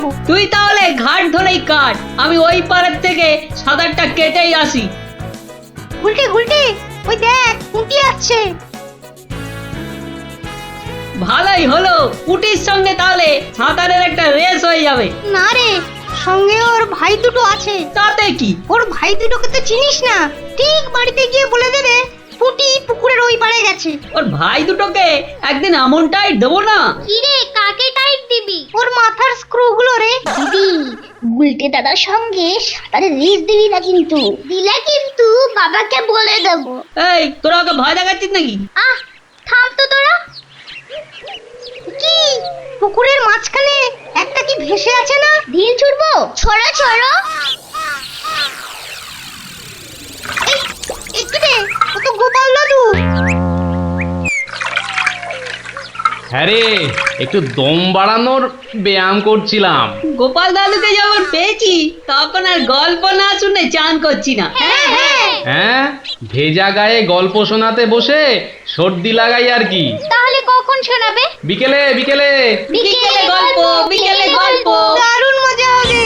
যাবো। তুই তাহলে ঘাট ধরেই কাট, আমি ওই পাড়ের থেকে সাঁতারটা কেটেই আসি। গুলটে গুলটে, ওই দেখ পুঁটি আসছে। ভালোই হলো, পুটির সঙ্গে তাহলে সাঁতারের একটা রেস হয়ে যাবে। না রে, সঙ্গে ওর ভাই দুটো আছে। তাতে কি? ওর ভাই দুটোকে তো চিনিস না, ঠিক বাড়িতে গিয়ে বলে দেবে পুঁটি পুকুরের ওই পাড়ে গেছে। ওর ভাই দুটোকে একদিন এমনটাই দেবো না। কি রে, কাকে টাইট দিবি? ওর মাথার স্ক্রু গুলো রে। দিদি, গুলটে দাদার সঙ্গে সাঁতারে রেস দিবি না কিন্তু। দিলে কিন্তু বাবাকে বলে দেবো। এই, তোরা ওকে ভয় দেখাচ্ছিস নাকি? আহ, থাম তো তোরা। কি পুকুরের মাঝখানে একটা কি ভেসে আছে না? ঢিল ছুড়বো? ছড়ো ছড়ো। একটু রে, ও তো গোপাল দাদু। হ্যাঁ রে, একটু দম বাড়ানোর ব্যায়াম করছিলাম। গোপাল দাদুকে যখন পেয়েছি তখন আর গল্প না শুনে চান করছি না। হ্যাঁ, ভেজা গায়ে গল্প শোনাতে বসে সর্দি লাগাই আর কি। তাহলে কখন শোনাবে? বিকেলে বিকেলে। বিকেলে গল্প, বিকেলে গল্প। দারুণ মজা হবে।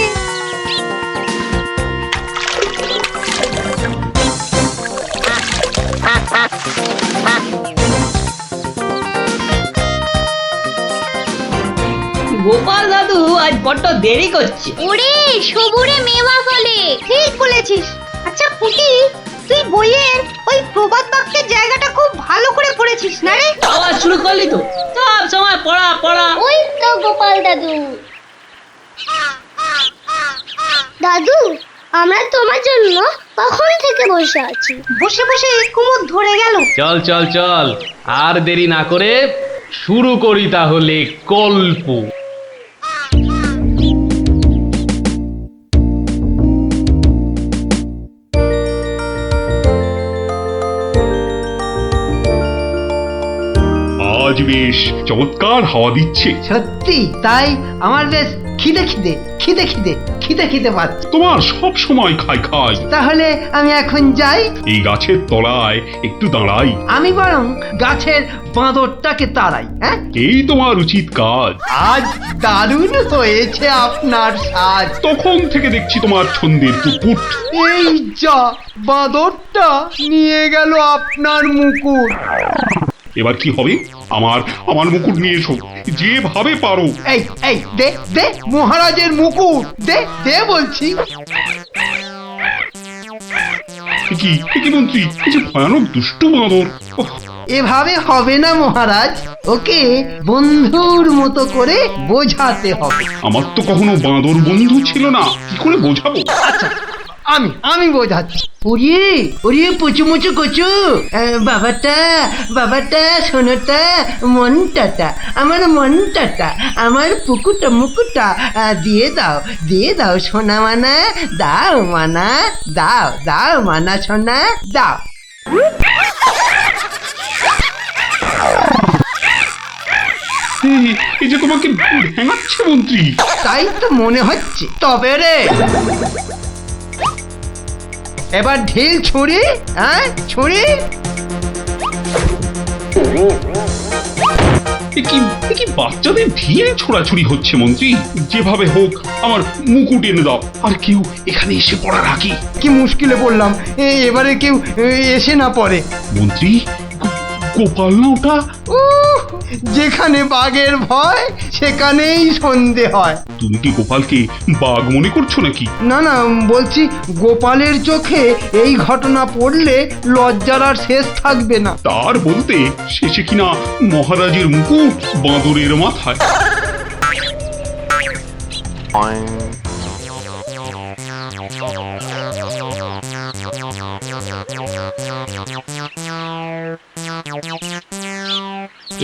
গোপাল দাদু আজ বড্ড দেরি করছে। ওরে সবুরে মেওয়া ফলে। ঠিক বলেছিস। আচ্ছা পুটি, তুই বইয়ের ওই প্রবাদ বাক্যের জায়গাটা খুব ভালো করে পড়েছিস না রে? আবার শুরু করলি তো, সব সময় পড়া পড়া। ওই তো গোপাল দাদু। দাদু, আমরা তোমার জন্য কখন থেকে বসে আছি। বসে বসে কুমোদ ধরে গেল। চল চল চল, আর দেরি না করে শুরু করি তাহলে গল্প। আজ বেশ চমৎকার হাওয়া দিচ্ছে। সত্যি তাই, আমার বেশ খিদে খিদে খিদে খিদে খিদে খিদে পাচ্ছে। তোমার সব সময় খাই খাই। তাহলে আমি এখন যাই। এই গাছের তলায় একটু দাঁড়াই। আমি বরং গাছের বাঁদরটাকে তাড়াই। হ্যাঁ, এই তোমার উচিত কাজ। আজ দারুণ হয়েছে আপনার সাজ। তখন থেকে দেখছি তোমার ছন্দের পুকুট। এই যা, বাঁদরটা নিয়ে গেল আপনার মুকুট। এবার কি হবে? আমার আমার মুকুট নিয়ে এসো, যেভাবে পারো। এই এই দে দে মহারাজের মুকুট, দে দে বলছি। কি মন্ত্রী, এই যে ভয়ানক দুষ্ট বাঁদর। ওহ, এভাবে হবে না মহারাজ, ওকে বন্ধুর মতো করে বোঝাতে হবে। আমার তো কখনো বাঁদর বন্ধু ছিল না, কি করে বোঝাবো? আচ্ছা, আমি বোঝাচ্ছি। ওরে ওরে পুচু মুচু কচু, বাবাটা বাবাটা, সোনাটা, মনটাটা, আমার মনটাটা, আমার পুকুটা মুকুটা, দিয়ে দাও সোনা মানা, দাও মানা, দাও দাও মানা সোনা, দাও। এই যে তোমাকে ভেঙাচ্ছে মন্ত্রী। তাই তো মনে হচ্ছে। তবে রে, এবার ঢিল ছুরি, হ্যাঁ ছুরি। এ কি বাচ্চাদের ঢিল ছোড়াছুড়ি হচ্ছে মন্ত্রী? যেভাবে হোক আমার মুকুট এনে দাও, আর কেউ এখানে এসে পড়ার আগে। কি মুশকিলে পড়লাম, এবারে কেউ এসে না পড়ে। মন্ত্রী, গোপাল না ওটা? যেখানে বাঘের ভয় সেখানেই সন্ধে হয়। তুমি কি গোপালকে বাঘ মনে করছো নাকি? না না, বলছি গোপালের চোখে এই ঘটনা পড়লে লজ্জার আর শেষ থাকবে না। তার বলতে শেষে কিনা মহারাজের মুকুট বাঁদরের মাথায়।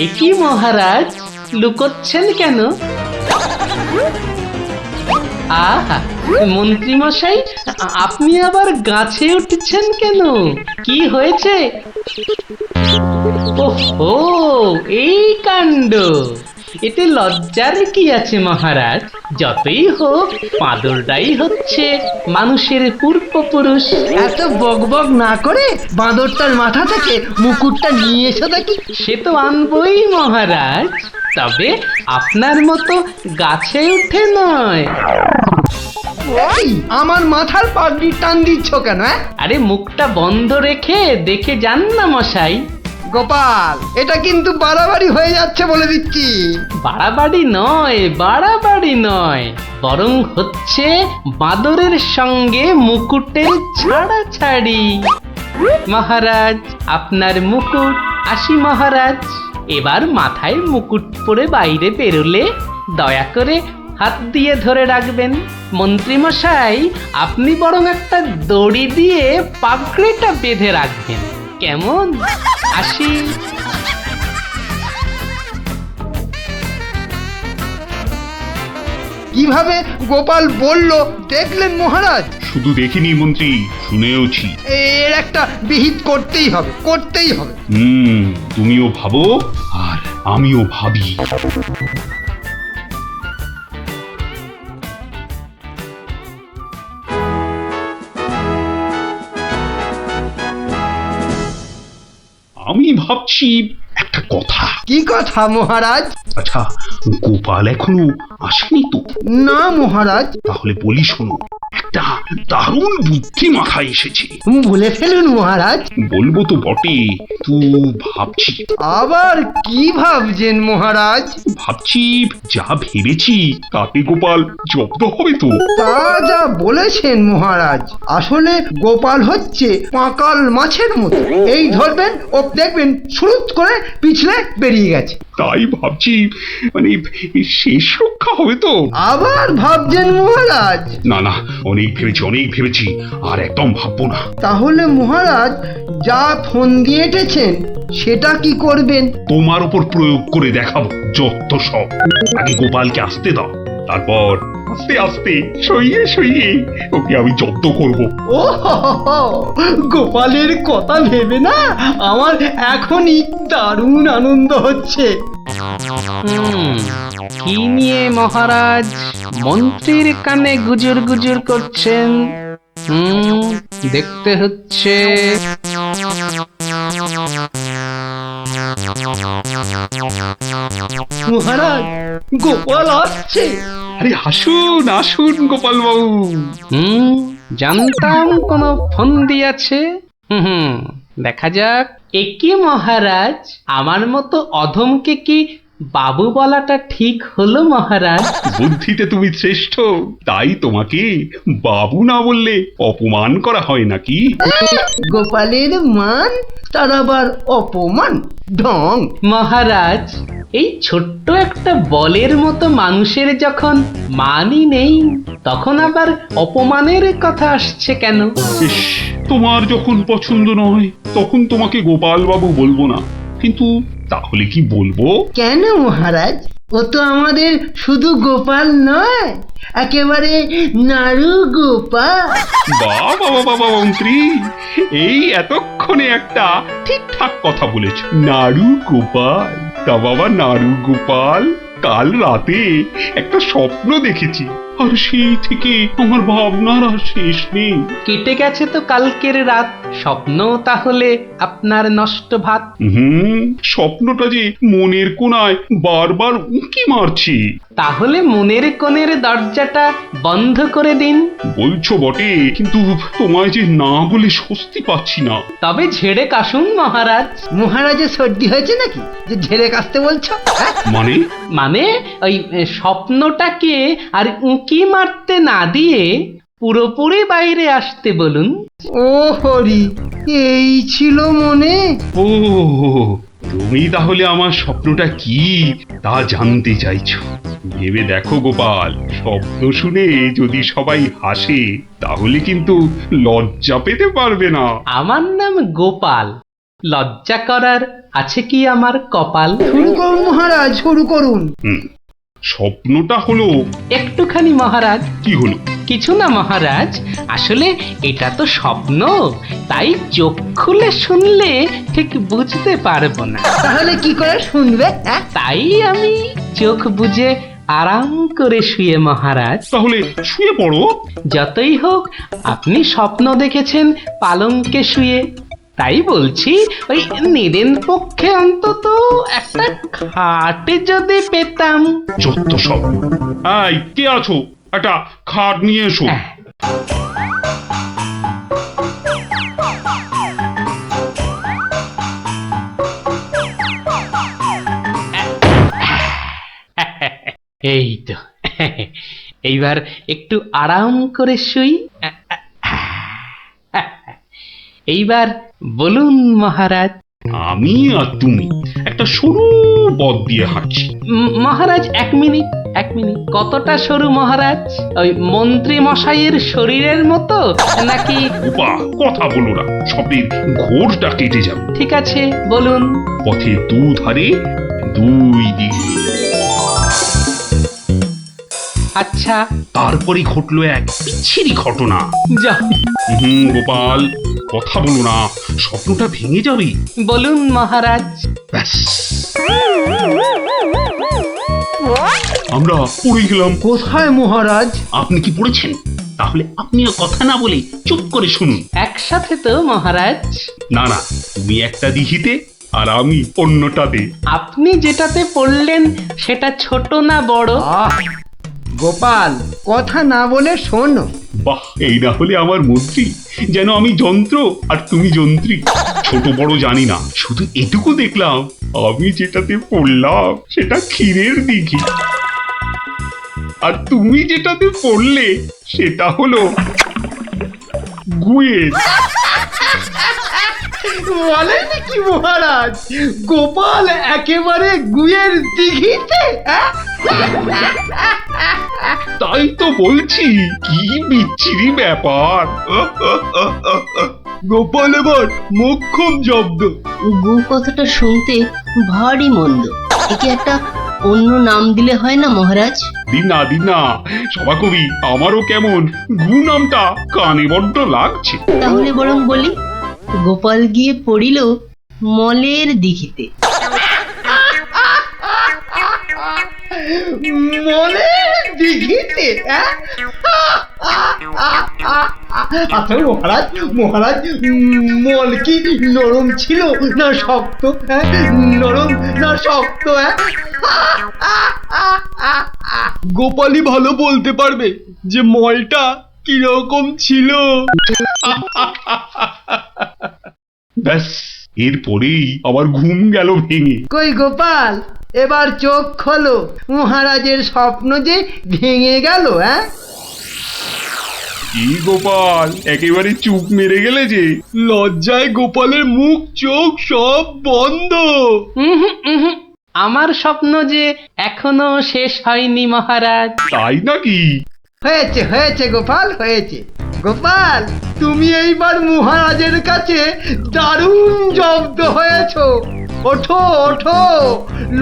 একি মহারাজ, লুকোচ্ছেন কেন? আহা, মন্ত্রী মশাই, আপনি আবার গাছে উঠছেন কেন? কি হয়েছে? ওহো, এই কাণ্ড। এতে লজ্জার কি আছে মহারাজ? যতই হোক বাঁদরটাই হচ্ছে মানুষের পূর্বপুরুষ। এত বকবক না করে বাঁদরটার মাথা থেকে মুকুটটা নিয়ে এসো দেখি। সে তো আনবই মহারাজ। তবে আপনার মতো গাছে উঠে নয়। ওই আমার মাথার পাগড়ি টান দিচ্ছ কেন? আরে মুখটা বন্ধ রেখে দেখে যান না মশাই। গোপাল, এটা কিন্তু বাড়াবাড়ি হয়ে যাচ্ছে বলে দিচ্ছি। বাড়াবাড়ি নয়, বাড়াবাড়ি নয়, বরং হচ্ছে বাঁদরের সঙ্গে মুকুটের ছাড়াছাড়ি। মহারাজ, আপনার মুকুট। আসি মহারাজ, এবার মাথায় মুকুট পরে বাইরে বেরোলে দয়া করে হাত দিয়ে ধরে রাখবেন। মন্ত্রী মশাই, আপনি বরং একটা দড়ি দিয়ে পাগড়িটা বেঁধে রাখবেন, কেমন? আসি। কিভাবে গোপাল বলল দেখলেন মহারাজ? শুধু দেখিনি মন্ত্রী, শুনেওছি। এর একটা বিহিত করতেই হবে, করতেই হবে। তুমিও ভাবো আর আমিও ভাবি। আমি ভাবছি একটা কথা। কি কথা মহারাজ? আচ্ছা, গোপাল এখনো আসেনি তো? না মহারাজ। তাহলে বলি শোনো, একটা দারুণ বুদ্ধি মাথায় এসেছে। বলে ফেলুন মহারাজ। বলবো তো বটে, তো ভাবছি। আবার কি ভাবছেন মহারাজ? ভাবছি যা ভেবেছি তাতে গোপাল জব্দ হবে তো? তা যা বলেছেন মহারাজ, আসলে গোপাল হচ্ছে পাঁকাল মাছের মতো। এই ধরবেন ও দেখবেন সুরুত করে পিছলে বেরিয়ে গেছে। তাই ভাবছি, মানে শেষ রক্ষা হবে তো? আবার ভাবছেন মহারাজ? না না, অনেক ভেবেছি, আর একদম ভাববো না। তাহলে মহারাজ যা ফোন দিয়ে এঁটেছেন সেটা কি করবেন? তোমার উপর প্রয়োগ করে দেখাবো যত সব। আগে গোপালকে আসতে দাও, তারপর আস্তে আস্তে সইয়ে ওকে আমি জব্দ করব। ও গোপালের কথা ভেবে না আমার এখনই দারুণ আনন্দ হচ্ছে। কি নিয়ে মহারাজ মন্ত্রীর কানে গুজুর গুজুর করছেন? দেখতে হচ্ছে। মহারাজ, গোপাল আসছে। আরে আসুন গোপাল বাবু। জানতাম কোন ফোন দিয়েছে। দেখা যাক। একি মহারাজ, আমার মতো অধমকে কি বাবু বলাটা ঠিক হলো মহারাজ? বুদ্ধিতে তুমি শ্রেষ্ঠ, তাই তোমাকে বাবু না বললে অপমান করা হয় নাকি? গোপালের মান তার আবার অপমান, ঢং। মহারাজ, এই ছোট্ট একটা বলের মতো মানুষের যখন মানই নেই, তখন আবার অপমানের কথা আসছে কেন? ইস, তোমার যখন পছন্দ নয় তখন তোমাকে গোপাল বাবু বলবো না, কিন্তু তাহলে কি বলবো? কেন মহারাজ? ও তো আমাদের শুধু গোপাল নয়, একেবারে নাড়ু গোপাল। বাবা মন্ত্রী, এই এতক্ষণে একটা ঠিকঠাক কথা বলেছ। নাড়ু গোপাল? তা বাবা নাড়ু গোপাল, কাল রাতে একটা স্বপ্ন দেখেছি, আর সেই থেকে আমার ভাবনার আর শেষ নেই। কেটে গেছে তো কালকের রাত, স্বপ্ন তাহলে আপনার নষ্ট ভাত। স্বপ্নটা যে মনের কোণায় বারবার উঁকি মারছি। তাহলে মনের কোণের দরজাটা বন্ধ করে দিন। বলছো বটে, কিন্তু তোমায় যে না বলে স্বস্তি পাচ্ছি না। তবে ঝেড়ে কাশুন মহারাজ। মহারাজের সর্দি হয়েছে নাকি যে ঝেড়ে কাশতে বলছো? মানে ওই স্বপ্নটাকে আর উঁকি মারতে না দিয়ে পুরোপুরি বাইরে আসতে বলুন। ও হরি, এই ছিল মনে? ও, তুমি তাহলে আমার স্বপ্নটা কি তা জানতে চাইছো? ভেবে দেখো গোপাল, স্বপ্ন শুনে যদি সবাই হাসে তাহলে কিন্তু লজ্জা পেতে পারবে না। আমার নাম গোপাল, লজ্জা করার আছে কি আমার কপাল? শুরু করুন মহারাজ, শুরু করুন। স্বপ্নটা হলো একটুখানি মহারাজ। কি হলো? কিছু না মহারাজ, আসলে এটা তো স্বপ্ন, তাই চোখ খুলে শুনলে ঠিক বুঝতে পারবো না। তাহলে কি করে শুনবে? তাই আমি চোখ বুজে আরাম করে শুয়ে মহারাজ। তাহলে শুয়ে পড়ো। যতই হোক আপনি স্বপ্ন দেখেছেন পালঙ্কে শুয়ে, তাই বলছি ওই নিদেন পক্ষে অন্তত একটা খাট যদি পেতাম। যত সব। এই কে আছো, একটা খাট নিয়ে এসো। এই তো, এইবার একটু আরাম করে শুই। এইবার বলুন মহারাজ। আমি আর তুমি একটা সরু পথ দিয়ে হাঁটছি। মহারাজ এক মিনিট। কতটা সরু মহারাজ? ওই মন্ত্রী মশাইয়ের শরীরের মতো নাকি? গোপা, কথা বলো না, স্বপ্নের ঘোরটা কেটে যাবে। ঠিক আছে, বলুন। পথের দুধারে দুই দিকে। আচ্ছা, তারপরে ঘটলো এক বিচ্ছিরি ঘটনা। যা গোপাল, কথা বলো না, স্বপ্নটা ভেঙে যাবে। বলুন মহারাজ। ব্যাস, আমরা পড়ে গেলাম। কোথায় মহারাজ? আপনি কি পড়েছেন? তাহলে আপনিও কথা না বলে চুপ করে শুনুন। একসাথে তো মহারাজ? না না, তুমি একটা দিঘিতে আর আমি অন্যটাতে। আপনি যেটাতে পড়লেন সেটা ছোট না বড়? আহ, গোপাল, কথা না বলে শোনো। বাহ, এই না হলে আমার মন্ত্রী, যেন আমি যন্ত্র আর তুমি যন্ত্রী। ছোট বড় জানি না, শুধু এটুকু দেখলাম, আমি যেটাতে পড়লাম সেটা ক্ষীরের দিঘি, আর তুমি যেটাতে পড়লে সেটা হলো গুয়ের। বলেন কি মহারাজ, গোপাল একেবারে গুয়ের দিঘিতে? তাই তো বলছি, কি বিচ্ছিরি ব্যাপার। গোপাল এবার মোক্ষম জব্দ। গু কথাটা শুনতে ভারী মন্দ। একে একটা অন্য নাম দিলে হয় না মহারাজ? দিন না সভাকবি, আমারও কেমন গু নামটা কানে বড্ড লাগছে। তাহলে বরং বলি, গোপাল গিয়ে পড়িল মলের দিঘিতে। মনে দিঘিতে? আচ্ছা মহারাজ, মল কি নরম ছিল না শক্ত? নরম না শক্ত? গোপালই ভালো বলতে পারবে যে মলটা কিরকম ছিল। ব্যাস, এরপরেই আমার ঘুম গেল ভেঙে। কই গোপাল, এবার চোখ খোলো, মহারাজের স্বপ্ন যে ভেঙে গেল। কি গোপাল, একেবারে চুপ মেরে গেলে যে। লজ্জায় গোপালের মুখ চোখ সব বন্ধ। আমার স্বপ্ন যে এখনো শেষ হয়নি মহারাজ। তাই নাকি? হয়েছে গোপাল, হয়েছে। গোপাল, তুমি এইবার মহারাজের কাছে দারুণ জব্দ হয়েছো। ওঠো,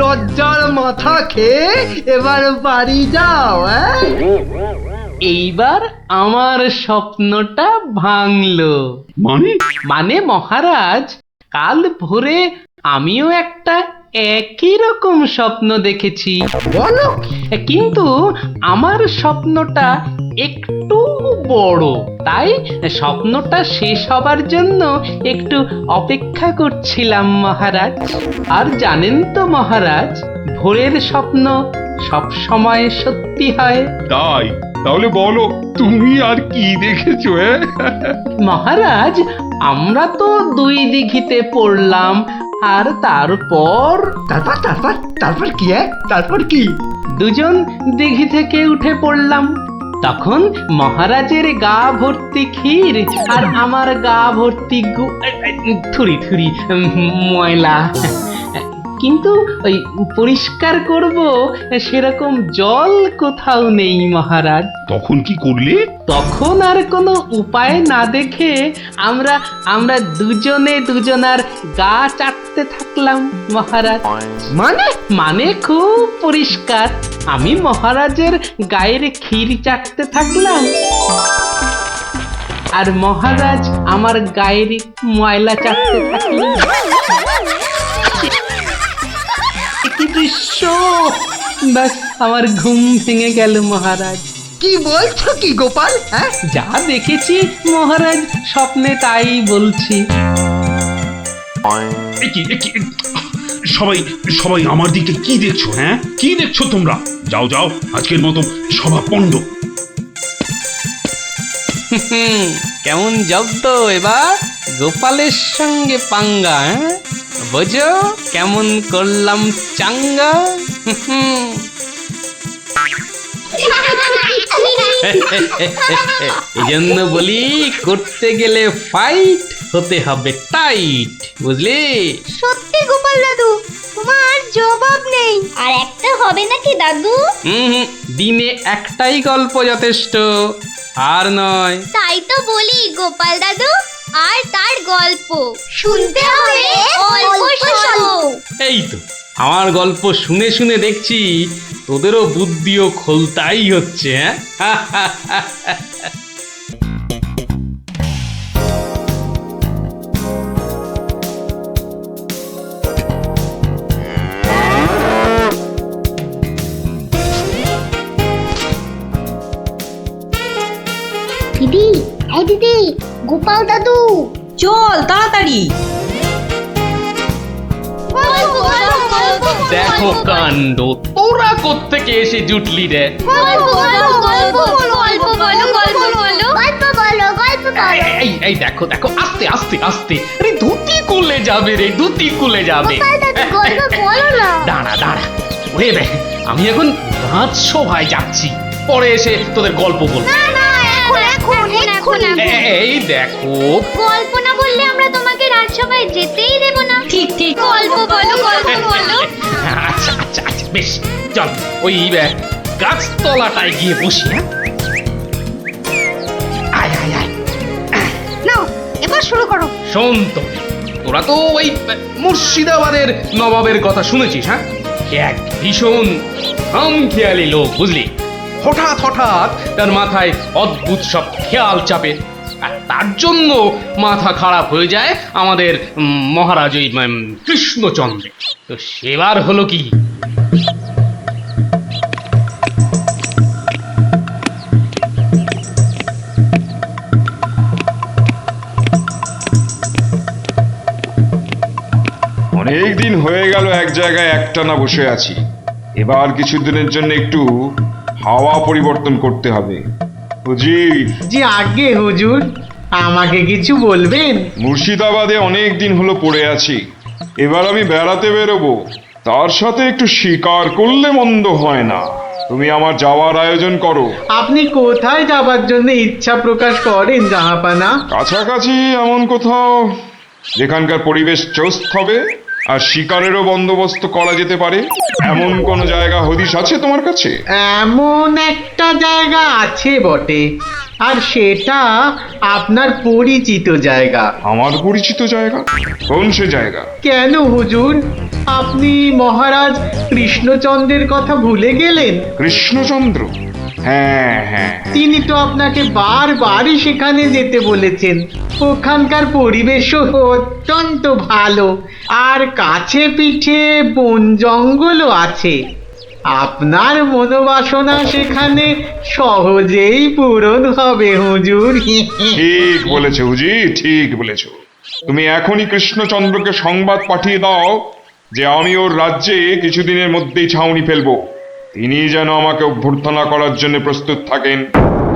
লজ্জার মাথা খেয়ে এবার বাড়ি যাও। এইবার আমার স্বপ্নটা ভাঙলো। মানে মহারাজ, কাল ভোরে আমিও একটা একই রকম স্বপ্ন দেখেছি। বলো? কিন্তু আমার স্বপ্নটা একটু বড়, তাই স্বপ্নটা শেষ হবার জন্য একটু অপেক্ষা করছিলাম মহারাজ। আর জানেন তো মহারাজ, ভোরের স্বপ্ন সব সময় সত্যি হয়। তাই? তাহলে বলো, তুমি আর কি দেখেছো? মহারাজ, আমরা তো দুই দিঘিতে পড়লাম, আর তারপর তারপর কি? দুজন দিঘি থেকে উঠে পড়লাম। তখন মহারাজের গা ভর্তি ক্ষীর আর আমার গা ভর্তি থুরি ময়লা। কিন্তু ওই পরিষ্কার করব সেরকম জল কোথাও নেই মহারাজ। তখন কি করলে? তখন আর কোনো উপায় না দেখে আমরা দুজনার গা চাটতে থাকলাম মহারাজ। মানে খুব পরিষ্কার। আমি মহারাজের গায়ের ক্ষীর চাটতে থাকলাম, আর মহারাজ আমার গায়ের ময়লা চাটতে থাকলেন। কি দৃশ্য! ব্যাস, আমার ঘুম ভেঙে গেল মহারাজ। কি বলছো কি গোপাল? যা দেখেছি মহারাজ, স্বপ্নে তাই বলছি। এ কি, সবাই সবাই আমার দিকে কি দেখছো? হ্যাঁ, কি দেখছো তোমরা? যাও যাও, আজকের মতো সভা পণ্ড। কেমন জব্দ এবার গোপালের সঙ্গে পাঙ্গা, হ্যাঁ? বোঝো কেমন করলাম চাঙ্গা। এই জন্য বলি, করতে গেলে ফাইট হতে হবে টাইট, বুঝলি? সত্যি গোপাল দাদু, তোমার জবাব নেই। আর একটা হবে নাকি দাদু? দিনে একটাই গল্প যথেষ্ট, আর নয়। তাই তো বলি গোপাল দাদু, আর তার গল্প শুনতে হবে অল্প স্বল্প। এই তো আমার গল্প শুনে শুনে দেখছি তোদেরও বুদ্ধিও খোলতাই হচ্ছে, হ্যাঁ? দিদি, এই দিদি, গোপাল দাদু চল তাড়াতাড়ি। গল্প, গল্প, গল্প, দেখো কাণ্ড, তোরা কোত্থেকে এসে জুটলি রে? গল্প, গল্প, গল্প, গল্প বলো, গল্প বলো। গল্প বলো, গল্প এই, বলো। এই এই দেখো দেখো, আস্তে আস্তে আস্তে, আরে ধুতি খুলে যাবে রে, ধুতি খুলে যাবে। গোপাল দাদু গল্প বলো না। দাঁড়া দাঁড়া, ওরে রে, আমি এখন রাজসভায় যাচ্ছি, পরে এসে তোদের গল্প বলবো। না না, এখন। এই দেখো, গল্প না বললে আমরা তোমাকে রাজসভায় যেতেই দেব না। ঠিক ঠিক। গল্প বলো, গল্প বলো। আচ্ছা আচ্ছা আচ্ছা, বেশ, চল ওই গাছতলাটায় গিয়ে বসি, হ্যাঁ? আয় আয় আয়, নাও, এবার শুরু করো। শোন তো, তোরা তো ওই মুর্শিদাবাদের নবাবের কথা শুনেছিস, হ্যাঁ? এক ভীষণ খামখেয়ালি লোক, বুঝলি? হঠাৎ হঠাৎ তার মাথায় অদ্ভুত সব খেয়াল চাপে, আর তার জন্য মাথা খারাপ হয়ে যায় আমাদের মহারাজ ওই কৃষ্ণচন্দ্র। তো সেবার হলো কি, অনেক দিন হয়ে গেল এক জায়গায় একটানা বসে আছি। এবার কিছুদিনের জন্য একটু হাওয়া পরিবর্তন করতে হবে। হুজির, জি আগে হুজুর, আমাকে কিছু বলবেন? মুর্শিদাবাদে অনেক দিন হলো পড়ে আছি, এবার আমি বেড়াতে বেরোবো, তার সাথে একটু শিকার করলে মন্দ হয় না। তুমি আমার যাওয়ার আয়োজন করো। আপনি কোথায় যাবার জন্য ইচ্ছা প্রকাশ করেন জাহাপানা? কাছাকাছি এমন কোথাও যেখানকার পরিবেশ চৌস্ত হবে আর শিকারেরও বন্দোবস্ত করা যেতে পারে, এমন কোন জায়গা হদিশ আছে তোমার কাছে? এমন একটা জায়গা আছে বটে, আর সেটা আপনার পরিচিত জায়গা। আমার পরিচিত জায়গা? কোন সে জায়গা? কেন হুজুর, আপনি মহারাজ কৃষ্ণচন্দ্রের কথা ভুলে গেলেন? কৃষ্ণচন্দ্র? হ্যাঁ হ্যাঁ, তিনি তো আপনাকে বারবারই সেখানে যেতে বলেছেন। ওখানকার পরিবেশও অত্যন্ত ভালো, আর কাছে পিঠে বন জঙ্গলও আছে। আপনার মনোবাসনা সেখানে সহজেই পূরণ হবে হুজুর। ঠিক বলেছো হুজি, ঠিক বলেছো। তুমি এখনই কৃষ্ণচন্দ্রকে সংবাদ পাঠিয়ে দাও যে আমি ওর রাজ্যে কিছুদিনের মধ্যেই ছাউনি ফেলবো। তিনি যেন আমাকে অভ্যর্থনা করার জন্য প্রস্তুত থাকেন।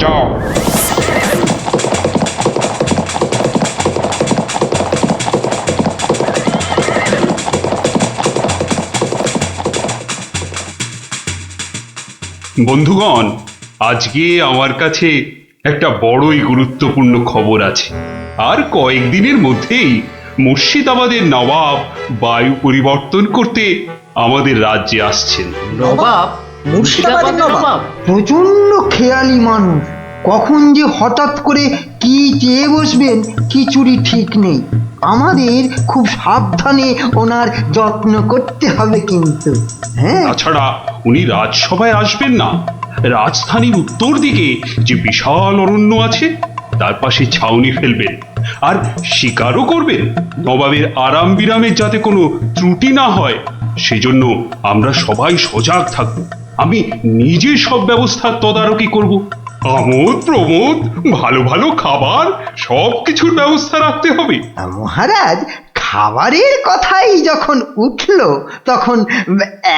যাও। বন্ধুগণ, আজকে আমার কাছে একটা বড়ই গুরুত্বপূর্ণ খবর আছে। আর কয়েকদিনের মধ্যেই মুর্শিদাবাদের নবাব বায়ু পরিবর্তন করতে আমাদের রাজ্যে আসছেন। নবাব? মুর্শিদাবাদের নবাব? প্রচন্ড খেয়ালি মানুষ, কখন যে হঠাৎ করে কি চেয়ে বসবেন কিছুরই ঠিক নেই। আমাদের খুব সাবধানে ওনার যত্ন করতে হবে কিন্তু। হ্যাঁ, তাছাড়া উনি রাজসভায় আসবেন না, রাজধানীর উত্তর দিকে যে বিশাল অরণ্য আছে তার পাশে ছাউনি ফেলবেন, আর শিকারও করবেন। নবাবের আরাম বিরামের যাতে কোনো ত্রুটি না হয় সেজন্য আমরা সবাই সজাগ থাকব। আমি নিজে সব ব্যবস্থার তদারকি করব। আমোদ প্রমোদ, ভালো ভালো খাবার, সব কিছুর ব্যবস্থা রাখতে হবে। মহারাজ খাবারের কথাই যখন উঠল তখন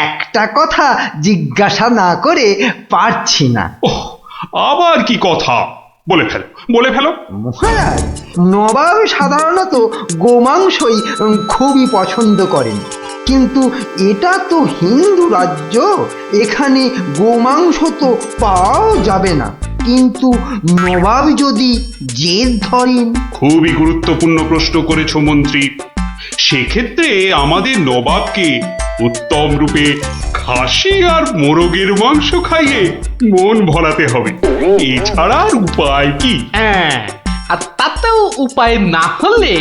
একটা কথা জিজ্ঞাসা না করে পারছি না। ওহ, আবার কি কথা? বলে ফেলো, বলে ফেলো। মহারাজ, নবাব সাধারণত গোমাংসই খুবই পছন্দ করেন, কিন্তু এটা তো হিন্দু রাজ্য, এখানে গোমাংস তো পাওয়াও যাবে না। কিন্তু নবাব যদি জেদ ধরেন। খুবই গুরুত্বপূর্ণ প্রশ্ন করেছো মন্ত্রী। সেক্ষেত্রে আমাদের নবাবকে উত্তম রূপে খাসি আর মোরগের মাংস খাইয়ে মন ভরাতে হবে, এছাড়া আর উপায় কি? হ্যাঁ, আর তাতেও উপায় না হলে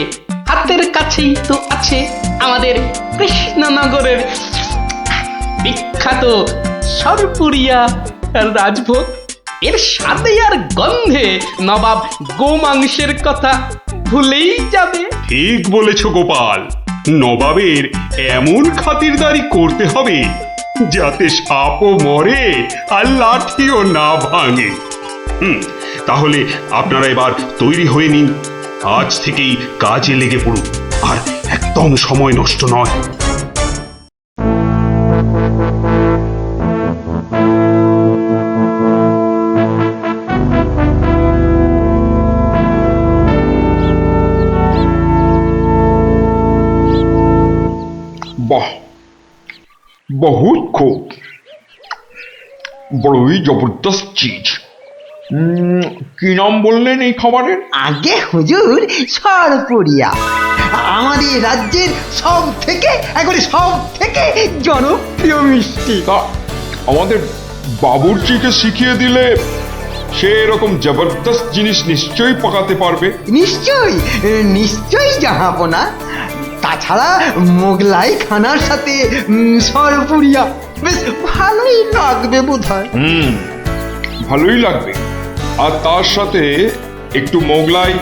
হাতের কাছেই তো আছে আমাদের কৃষ্ণনগরের বিখ্যাত সরপুরিয়া রাজভোগ। এর স্বাদে আর গন্ধে নবাব গোমাংসের কথা ভুলেই যাবে। ঠিক বলেছ গোপাল, নবাবের এমন খাতিরদারি করতে হবে যাতে সাপও মরে আর লাঠিও না ভাঙে। তাহলে আপনারা এবার তৈরি হয়ে নিন, আজ থেকেই কাজে লেগে পড়ুন, আর একদম সময় নষ্ট নয়। বাহ, বহুত খুব, বড়ই জবরদস্ত চিজ। কি নাম বললেন এই খাবারের? আগে হুজুর, সরপুরিয়া আমাদের রাজ্যের সব থেকে জনপ্রিয় মিষ্টি। তা আমাদের বাবুর্চিকে শিখিয়ে দিলে সে এরকম জবরদস্ত জিনিস নিশ্চয়ই পাকাতে পারবে। নিশ্চয়ই জাহাপনা। তাছাড়া মোগলাই খানার সাথে সরপুরিয়া বেশ ভালোই লাগবে বোধহয়। ভালোই লাগবে, আর তার সাথে একটু মোগলাই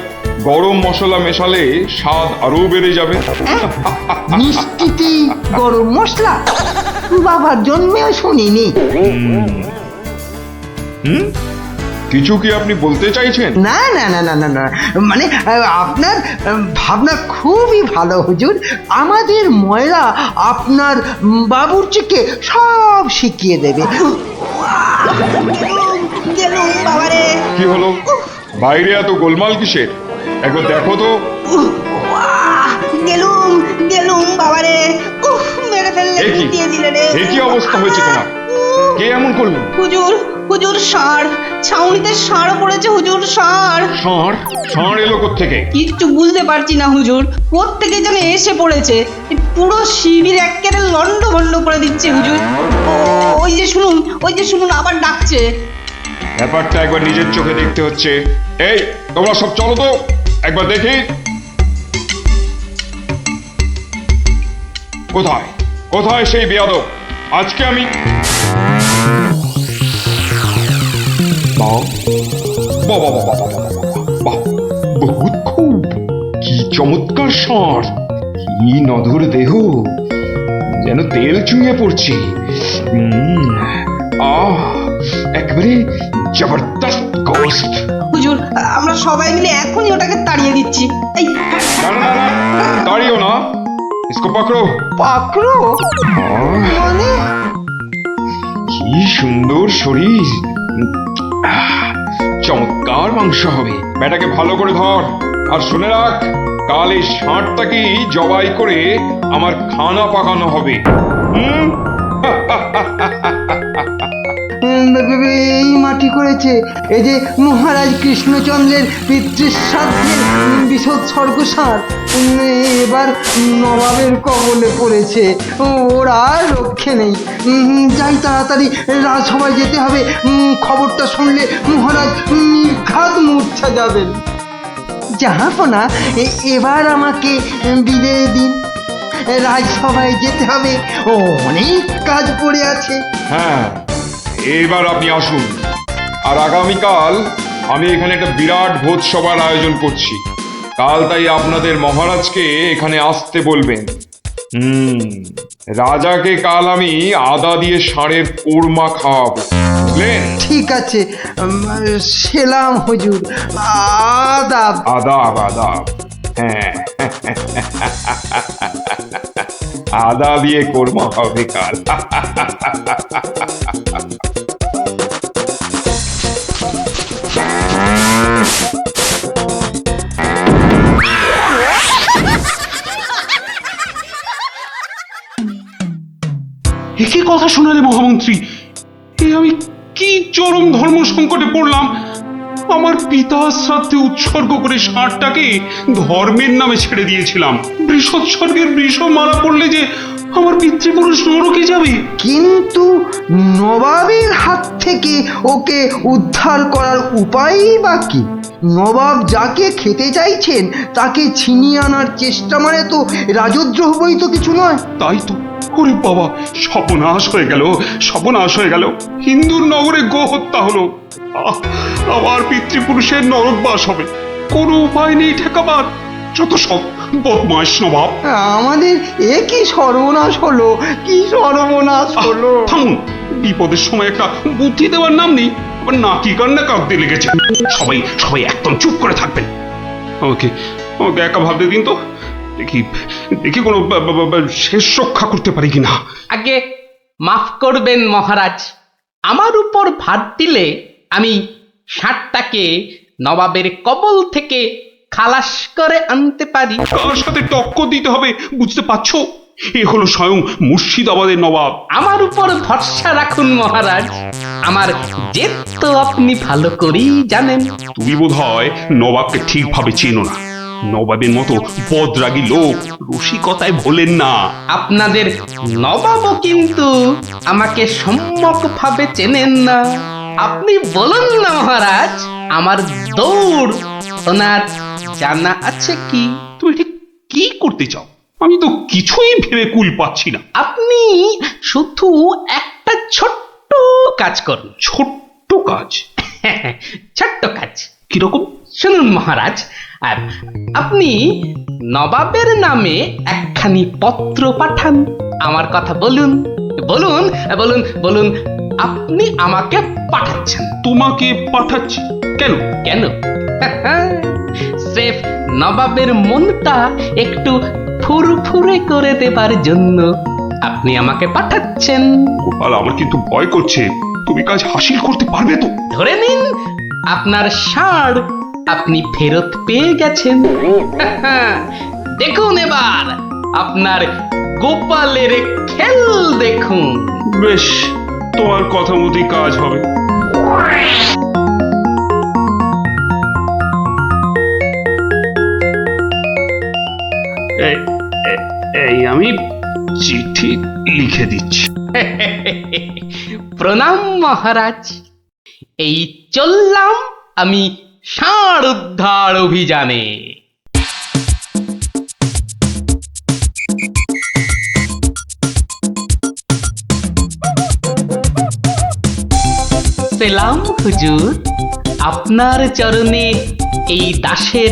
গরম মশলা মেশালে স্বাদ আরো বেড়ে যাবে। মিষ্টিতে গরম মশলা? বাবার জন্মেও শুনিনি। কিছু কি আপনি বলতে চাইছেন? না না না না না না, মানে আপনার ভাবনা খুবই ভালো হুজুর। আমাদের ময়রা আপনার বাবুর্চিকে সব শিখিয়ে দেবে। কি হলো, বাইরে এত গোলমাল কিসের? একবার দেখো তো। গেলুম বাবারে, মেরে ফেললে, দিয়ে দিলে রে। এ কি অবস্থা হয়েছে তোমার? কে এমন করলো? হুজুর ষাঁড়, ছাউনিতে ষাঁড় পড়েছে হুজুর, ষাঁড়। ষাঁড় এলো কোত্থেকে? কিচ্ছু বুঝতে পারছি না হুজুর, কোত্থেকে যেন এসে পড়েছে, পুরো শিবির একেবারে লন্ডভন্ড করে দিচ্ছে হুজুর। ওই যে শুনুন আবার ডাকছে। ব্যাপারটা একবার নিজের চোখে দেখতে হচ্ছে। এই তোমরা সব চলো তো, একবার দেখি। কোথায় সেই বেয়াদব? আজকে আমি বহুত খুব, কি চমৎকার ষাঁড়, কি নধর দেহ, যেন তেল চুইয়ে পড়ছে। একেবারে জবরদস্ত গোস্ত। হুজুর, আমরা সবাই মিলে এখনই ওটাকে তাড়িয়ে দিচ্ছি। এই না, তাড়িও না, इसको पकड़ो। পাকড়ো মানে? কি সুন্দর শরীর, চমৎকার মাংস হবে। বেটাকে ভালো করে ধর, আর শুনে রাখ, কাল এই ষাঁড়টাকেই জবাই করে আমার খানা পাকানো হবে। এই মাটি করেছে, এই যে মহারাজ কৃষ্ণচন্দ্রের পিতৃশ্রাদ্ধের বিসর্গসার এবার নবাবের কবলে পড়েছে, ওর আর রক্ষে নেই। যাই তাড়াতাড়ি, রাজসভায় যেতে হবে। খবরটা শুনলে মহারাজ নির্ঘাত মূর্ছা যাবেন। জাহাপনা, এবার আমাকে বিদায় দিন, রাজসভায় যেতে হবে, অনেক কাজ পড়ে আছে। হ্যাঁ, এবার আপনি আসুন, আর আগামীকাল আমি এখানে একটা বিরাট ভোজসভার আয়োজন করছি। কাল তাই আপনাদের মহারাজকে এখানে আসতে বলবেন। রাজাকে কাল আমি আদা দিয়ে ষাঁড়ের কোরমা খাওয়াবো, বুঝলেন? ঠিক আছে, সেলাম হুজুর, আদাব। আদাব আদাব। হ্যাঁ। আদা দিয়ে কোরমা হবে কাল। একই কথা শোনালে মহামন্ত্রী, এ আমি কি চরম ধর্ম সংকটে পড়লাম। আমার পিতা শ্রাদ্ধে উৎসর্গ করে ষাঁড়টাকে ধর্মের নামে ছেড়ে দিয়েছিলাম। বৃষোৎসর্গের বৃষ মারা পড়লে যে আমার পিতৃপুরুষ নরকে যাবে। কিন্তু নবাবের হাত থেকে ওকে উদ্ধার করার উপায়ই বা কি? নবাব যাকে খেতে চাইছেন তাকে ছিনিয়ে আনার চেষ্টা মানে তো রাজদ্রোহ বই তো কিছু নয়। তাই তো, ওরে বাবা, সর্বনাশ হয়ে গেল, সর্বনাশ হয়ে গেল। হিন্দুর নগরে গো হত্যা হলো, আমার পিতৃপুরুষের নরকবাস হবে। কোনো উপায় নেই ঠেকাবার। যত সব বদমাস নবাব। আমাদের এ কি সর্বনাশ হলো, কি সর্বনাশ হলো! থামুন, বিপদের সময় একটা বুদ্ধি দেওয়ার নাম নেই, আবার নাকি কান্না কাঁদতে লেগেছে। সবাই সবাই একদম চুপ করে থাকবেন। আমাকে আমাকে একা ভাবতে দিন তো, দেখি দেখি কোনো শেষ রক্ষা করতে পারি কিনা। আগে মাফ করবেন মহারাজ, আমার উপর ভার দিলে আমি ষাঁড়টাকে নবাবের কবল থেকে খালাস করে আনতে পারি। কার সাথে টক্কর দিতে হবে বুঝতে পারছো? এ হলো স্বয়ং মুর্শিদাবাদের নবাব। আমার উপর ভরসা রাখুন মহারাজ, আমার জেদ তো আপনি ভালো করেই জানেন। তুমি বোধহয় নবাবকে ঠিকভাবে চেনো না। নবাবের মতো বদরাগী লোক রসিকতায় ভোলেন না। আপনাদের নবাবও কিন্তু আমাকে সম্যকভাবে চেনেন না। আপনি বলুন না মহারাজ, আমার দৌড় ওনার জানা আছে কি? তুমি ঠিক কি করতে চাও? আমি তো কিছুই ভেবে কুল পাচ্ছি না। আপনি শুধু একটা ছোট্ট কাজ করুন। ছোট্ট কাজ? ছোট্ট কাজ কিরকম? শুনুন মহারাজ, আর আপনি নবাবের নামে একখানি পত্র পাঠান। আমার কথা বলুন বলুন বলুন বলুন, আপনি আমাকে পাঠাচ্ছেন। তোমাকে পাঠাচ্ছি? কেন? কেন? স্রেফ নবাবের মনটা একটু ফুরফুরে করে দেবার জন্য আপনি আমাকে পাঠাচ্ছেন। গোপাল, আমার কিন্তু ভয় করছে। তুমি কাজ হাসিল করতে পারবে তো? ধরে নিন আপনার ষাঁড় আপনি ফেরত পেয়ে গেছেন। দেখুন এবার আপনার গোপালের খেল দেখুন। বেশ, তোমার কথা মতোই কাজ হবে। এই আমি চিঠি লিখে দিচ্ছি। প্রণাম মহারাজ, এই চললাম আমি ষাঁড় উদ্ধার অভিযানে। সেলাম হুজুর, আপনার চরণে এই দাসের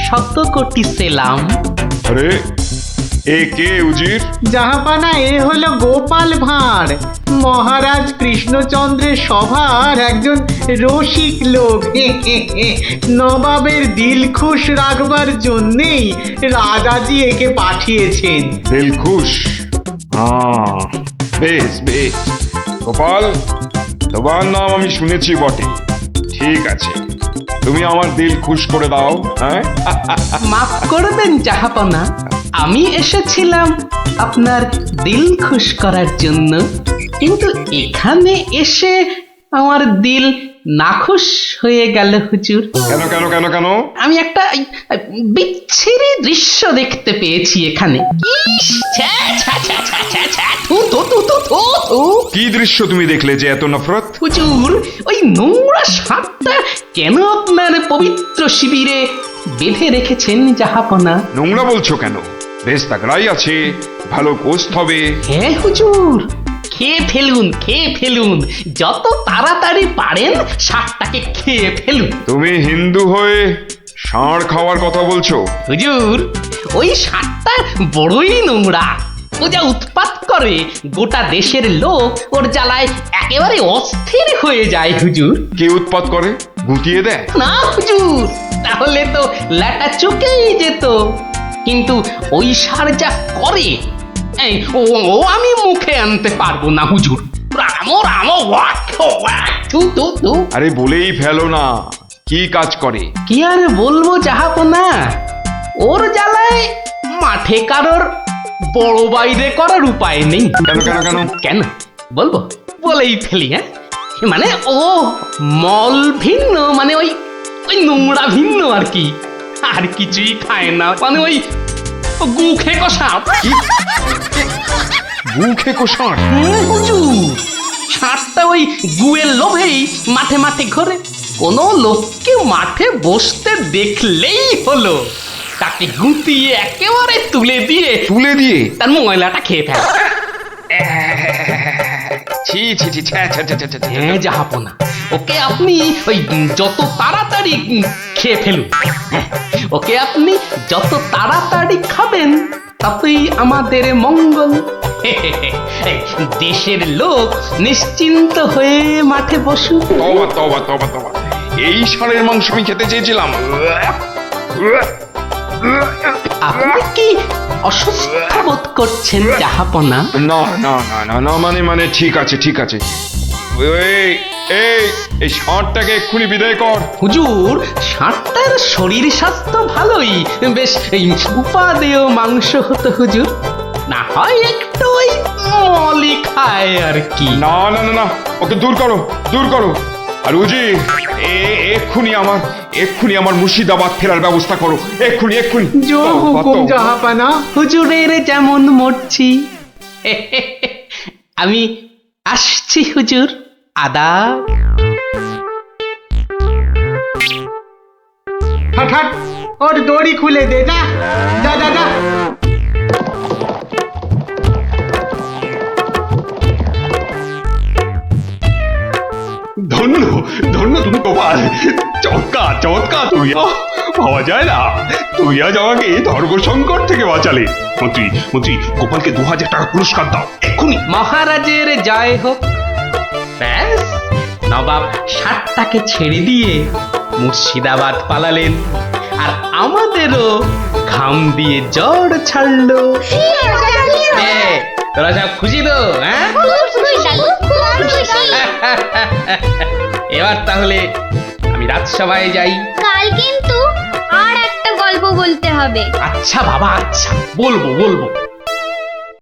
শত কোটি সেলাম। আরে এ কে উজির? জাহাপানা, এ হলো গোপাল ভাঁড়, মহারাজ কৃষ্ণচন্দ্রের সভার একজন রসিক লোক। নবাবের দিল খুশ রাখবার জন্যেই রাজাজি একে পাঠিয়েছেন। দিলখুশ? বেশ বেশ। গোপাল, তোমার নাম আমি শুনেছি বটে। ঠিক আছে, তুমি আমার দিল খুশ করে দাও। হ্যাঁ, মাফ করবেন জাহাপনা, আমি এসেছিলাম আপনার দিল খুশ করার জন্য, কিন্তু এখানে এসে আমার দিল নাখুশ হয়ে গেল হুজুর। কেন কেন কেন কেন? আমি একটা বিচ্ছিরি দৃশ্য দেখতে পেয়েছি এখানে। ইস, ছ্যা, ছ্যা, ছ্যা, ছ্যা, ছ্যা, ছ্যা, থু, থু, থু, থু, থু, থু। কি দৃশ্য তুমি দেখলে যে এত নফরত? হুজুর, ওই নোংরা সাপটা কেন আপনার পবিত্র শিবিরে বেঁধে রেখেছেন জাহাপনা? নোংরা বলছো কেন? বেশ তাগড়াই আছে, ভালো গোস্ত হবে। হ্যাঁ হুজুর, খেয়ে ফেলুন, খেয়ে ফেলুন, যত তাড়াতাড়ি পারেন সাপটাকে খেয়ে ফেলুন। তুমি হিন্দু হয়ে ষাঁড় খাওয়ার কথা বলছো? হুজুর, ওই সাপটা বড়ই নোংরা। ও যা উৎপাত করে, গোটা দেশের লোক ওর জ্বালায় একেবারে অস্থির হয়ে যায় হুজুর। কে উৎপাত করে? গুটিয়ে দেয়? না হুজুর, তাহলে তো ল্যাটা চুকেই যেত। কিন্তু ওই ষাঁড় যা করে এই ও ও আমি মুখে আনতে পারবো না হুজুর। রামো রামো ওয়াক ওয়াক তু তু তু। আরে বলেই ফেলো না, কি কাজ করে? কি আর বলবো জাহাপনা, ওর জ্বালায় মাঠে কারোর বড় বাইরে করার উপায় নেই। কেন কেন কেন? কেন বলবো, বলেই ফেলি। হ্যাঁ, মানে ও মল ভিন্ন, মানে ওই ওই নোংরা ভিন্ন আর কি, আর কিছুই খায় না, মানে ওই গু খেকো সাপ। গু খেকো ষাঁড়? হুজুর, ষাঁড়টা ওই গুয়ের লোভেই মাঠে মাঠে ঘোরে। কোনো লোককে মাঠে বসতে দেখলেই হলো তাকে গুটিয়ে একেবারে তুলে দিয়ে তুলে দিয়ে? তার ময়লাটা খেয়ে ফেলে। ছি ছি ছি, ছ্যা, ছ্যা, ছ্যা, ছ্যা, ছ্যা, ছ্যা। হ্যাঁ জাহাপনা, ওকে আপনি ওই যত তাড়াতাড়ি খেয়ে ফেলুন। হ্যাঁ, ওকে আপনি যত তাড়াতাড়ি খাবেন ততই আমাদের মঙ্গল। এই দেশের লোক নিশ্চিন্ত হয়ে মাঠে বসুক। তবা তবা তবা তবা, এই ষাঁড়ের মাংস আমি খেতে চেয়েছিলাম। আপনি কি অসুস্থ বোধ করছেন জাহাপনা? না না না না না, মানে মানে ঠিক আছে ঠিক আছে। এই এই এই ষাঁড়টাকে এক্ষুনি বিদায় কর। হুজুর, ষাঁড়টার শরীর স্বাস্থ্য ভালোই, বেশ এই উপাদেয় মাংস হতো হুজুর, না হয় একটু ওই মলি খায় আর কি। না না না না, ওকে দূর করো দূর করো। আর উজি, এক্ষুনি আমার মুর্শিদাবাদ ফেরার ব্যবস্থা করো, এক্ষুনি এক্ষুনি। জো হুকুম জাহাপানা। হুজুরের যেমন মরছি। আমি আসছি হুজুর, আদাব। হাট হাট, ওর দড়ি খুলে দে, যা যা যা যা। ধন্য ধন্য তুমি গোপাল, চমৎকার চমৎকার তুমি। ভাবা যায় না, তুই আজ আমাকে ধর্ম সংকট থেকে বাঁচালে। মন্ত্রী মন্ত্রী, গোপালকে 2000 টাকা পুরস্কার দাও এক্ষুনি। মহারাজের জয় হোক। ব্যাস, নবাব ষাটটাকে ছেড়ে দিয়ে মুর্শিদাবাদ পালালেন, আর আমাদেরও ঘাম দিয়ে জ্বর ছাড়লো। তোরা সব খুশি তো? হ্যাঁ, এবার তাহলে আমি রাজসভায় যাই। কাল কিন্তু আর একটা গল্প বলতে হবে। আচ্ছা বাবা, আচ্ছা বলবো বলবো।